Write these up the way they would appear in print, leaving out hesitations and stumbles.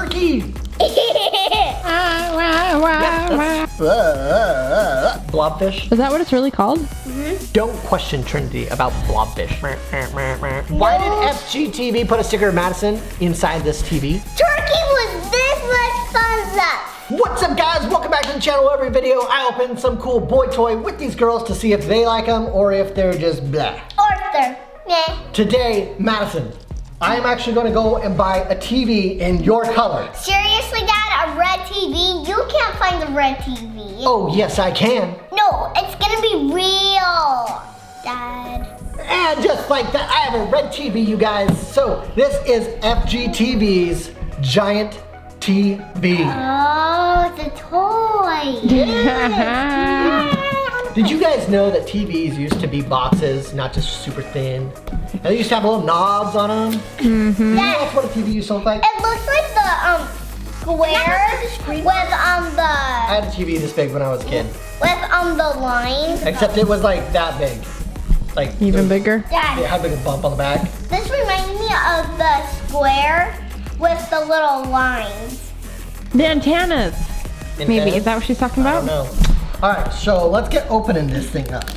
gurkey. Blobfish. Is that what it's really called? Don't question Trinity about blobfish. Why did FGTEEV put a sticker of Madison inside this TV? Turkey was this much thumbs up. What's up, guys? Welcome back to the channel. Every video I open some cool boy toy with these girls to see if they like them or if they're just blah. Or if they're meh. Today, Madison, I am actually going to go and buy a TV in your color. Seriously, Dad? A red TV? You can't find the red TV. Oh, yes, I can. No, it's gonna be real, Dad. And just like that, I have a red TV, you guys. So this is FGTEEV's Giant TV. Oh, it's a toy. Did you guys know that TVs used to be boxes, not just super thin? And they used to have little knobs on them. Mm-hmm. You know that's what a TV used to look like? It looks like the square with the. I had a TV this big when I was a kid. With the lines. Except it was like that big. Like Even bigger? Dad, it had a big bump on the back. this reminds me of the square with the little lines. The antennas. Maybe, is that what she's talking I about? don't know. All right, so let's get opening this thing up.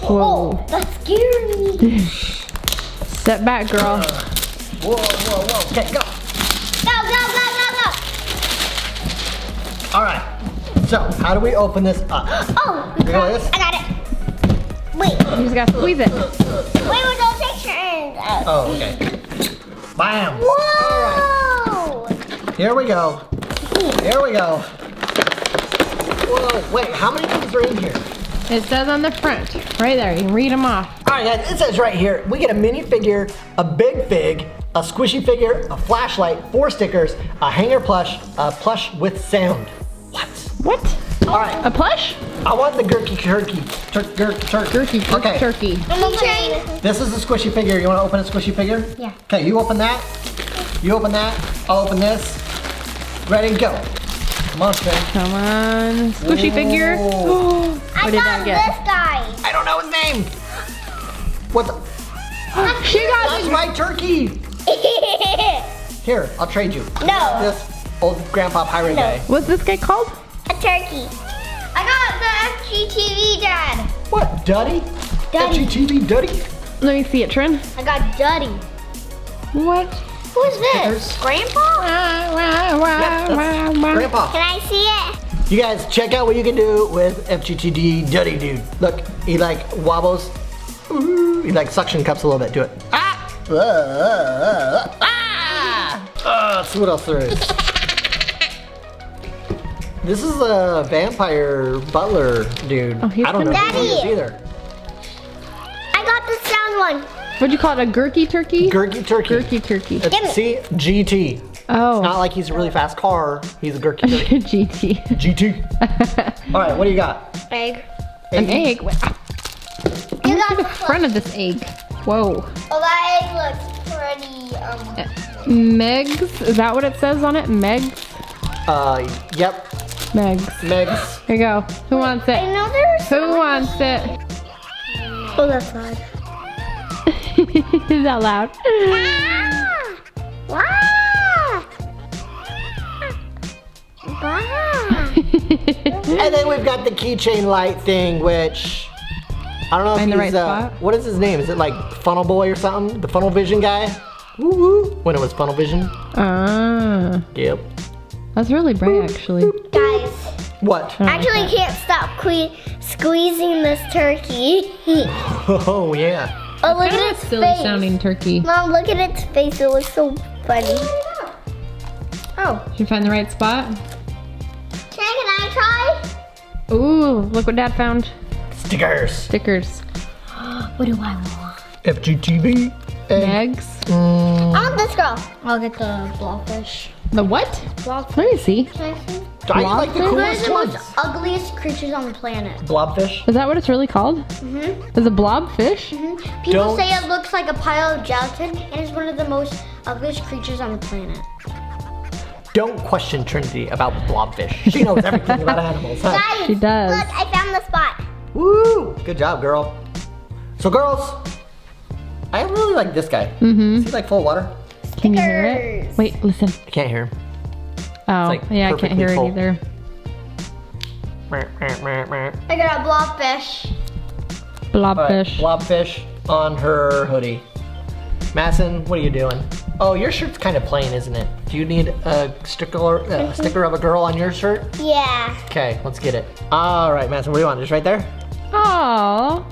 Whoa. Oh, that scared me. Step back, girl. Whoa, whoa, whoa. Okay, go. Go. All right. So, how do we open this up? Oh, You got this? I got it. Wait, You just gotta squeeze it. don't take your hands out. Oh, okay. Bam. Whoa! Here we go. Here we go. Whoa, wait, how many things are in here? It says on the front, right there. You can read them off. All right, guys, it says right here, we get a mini figure, a big fig, a squishy figure, a flashlight, 4 stickers, a hanger plush, a plush with sound. What? What? All right, A plush? I want the gurkey turkey. Gurkey, Okay. turkey. Keychain. This is a squishy figure. You want to open a squishy figure? Yeah. Okay, you open that. You open that. I'll open this. Ready, go. Come on, Finn. Come on. Squishy figure. Whoa. What did I get? This guy. I don't know his name. What the? She got That's my turkey. Here, I'll trade you. No. This old grandpa pirate guy. What's this guy called? A turkey. I got the FGTV, Dad. What, Duddy? Duddy. FGTEEV Duddy? Let me see it, Trin. I got Duddy. What? Who's this? Grandpa? Yep, that's Grandpa. Can I see it? You guys, check out what you can do with FGTEEV Duddy Dude. Look, he like wobbles. Ooh, he like suction cups a little bit. Do it. Ah! Let's see what else there is. This is a vampire butler dude. Oh, he's I don't know who he is Daddy. either. I got the sound one. What'd you call it? A gurkey turkey? Gurkey turkey. Gurkey turkey. Give me. It's CGT. Oh. It's not like he's a really fast car. He's a gurkey turkey. GT. GT. All right, what do you got? Egg. An egg. Wait, You look got at the front of this egg. Whoa. Oh, that egg looks pretty, Megs? Is that what it says on it? Megs? Yep. Megs. Megs. Here you go. Who wants I it? know there's Who wants it? Oh, that's loud. Is that loud? Wow. Wow. And then we've got the keychain light thing, which I don't know if In he's the right spot? what is his name? Is it like Funnel Boy or something? The Funnel Vision guy? Woo woo. When it was Funnel Vision. Ah. Yep. That's really bright, actually. Guys, What? I actually can't stop squeezing this turkey. Oh yeah. Oh, look Kind at of its silly face. sounding turkey. Mom, look at its face. It was so funny. Oh. Did you find the right spot? Can I try? Ooh, look what Dad found. Stickers. Stickers. What do I want? FGTEEV. Megs. I want this girl. I'll get the blobfish. The what? Blobfish. Let me see. Can I see? I like the Blobfish? coolest The ones. most ugliest creatures on the planet. Blobfish. Is that what it's really called? Mm-hmm. Is it blobfish? People Don't- say it looks like a pile of gelatin and is one of the most ugliest creatures on the planet. Don't question Trinity about blobfish. She knows everything about animals. Huh? Guys, She does. look, I found the spot. Woo! Good job, girl. So, girls, I really like this guy. Mm-hmm. Is he like full of water? Can you hear it? Stickers. Wait, listen. I can't hear him. Oh, like yeah, I can't hear it perfectly either. I got a blobfish. Blobfish. Blobfish on her hoodie. Madison, what are you doing? Oh, your shirt's kind of plain, isn't it? Do you need a sticker of a girl on your shirt? Yeah. Okay, let's get it. All right, Madison, what do you want? Just right there? Aww.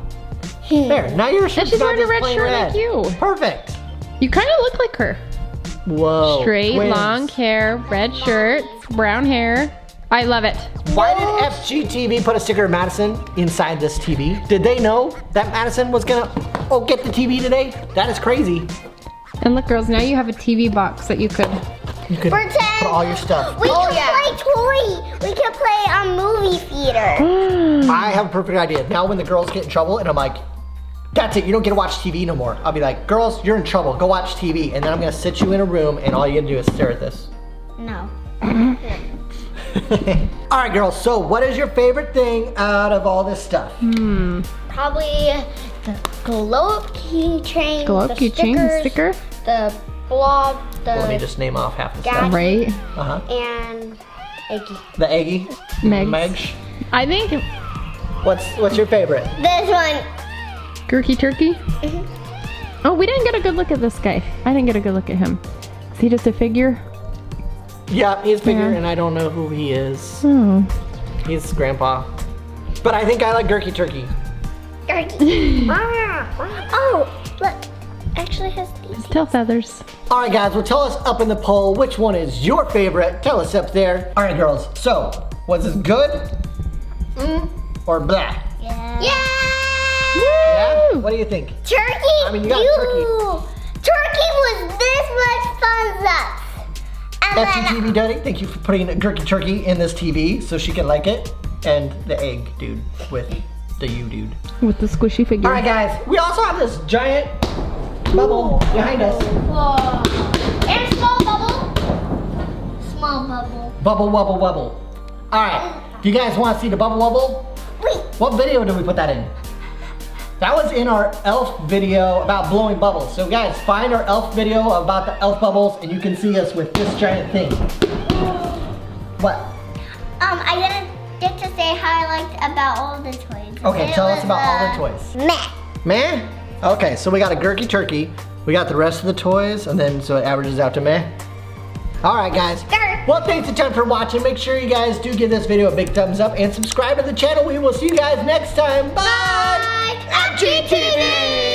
There, now your shirt's she's not wearing a just red plain shirt red. like you. Perfect. You kind of look like her. Whoa. Straight, twins. long hair, red shirt, brown hair. I love it. Why did FGTEEV put a sticker of Madison inside this TV? Did they know that Madison was gonna get the TV today? That is crazy. And look, girls, now you have a TV box that you could. You could Pretend put all your stuff. We can play toy. We can play on movie theater. I have a perfect idea. Now when the girls get in trouble and I'm like, that's it, you don't get to watch TV no more. I'll be like, girls, you're in trouble. Go watch TV. And then I'm gonna sit you in a room and all you gotta do is stare at this. No. All right, girls, so what is your favorite thing out of all this stuff? Probably the glow up keychain. Glow up the keychain stickers, sticker. The blob. The Let me just name off half the Gadget. stuff. Right. Uh-huh. And eggy. The Eggy. Megs. I think What's your favorite? This one. Gurkey Turkey. Oh, we didn't get a good look at this guy. I didn't get a good look at him. Is he just a figure? Yeah, he's bigger Yeah. and I don't know who he is. Oh. He's grandpa. But I think I like Gurkey Turkey. Eggy. Oh, look. Actually has these. Tail feathers. All right, guys, well, tell us up in the poll which one is your favorite. Tell us up there. All right, girls, so was this good or blah? Yeah. Yeah? What do you think? Turkey. I mean, you got turkey. Turkey was this much thumbs up. And then FGTEEV Daddy, thank you for putting Gurkey Turkey in this TV so she can like it. And the egg dude with the you dude. With the squishy figure. All right, guys, we also have this giant bubble behind us. whoa. And small bubble. Small bubble. Bubble, wubble, wubble. All right, do you guys want to see the bubble wubble? Wait. What video did we put that in? That was in our elf video about blowing bubbles. So guys, find our elf video about the elf bubbles and you can see us with this giant thing. What? I didn't get to say how I liked about all the toys. Okay, It tell us was, about all the toys. Meh. Meh? Okay, so we got a Gurkey Turkey. We got the rest of the toys and then so it averages out to meh. All right, guys. Grr. Well, thanks a ton for watching. Make sure you guys do give this video a big thumbs up and subscribe to the channel. We will see you guys next time. Bye. FGTEEV.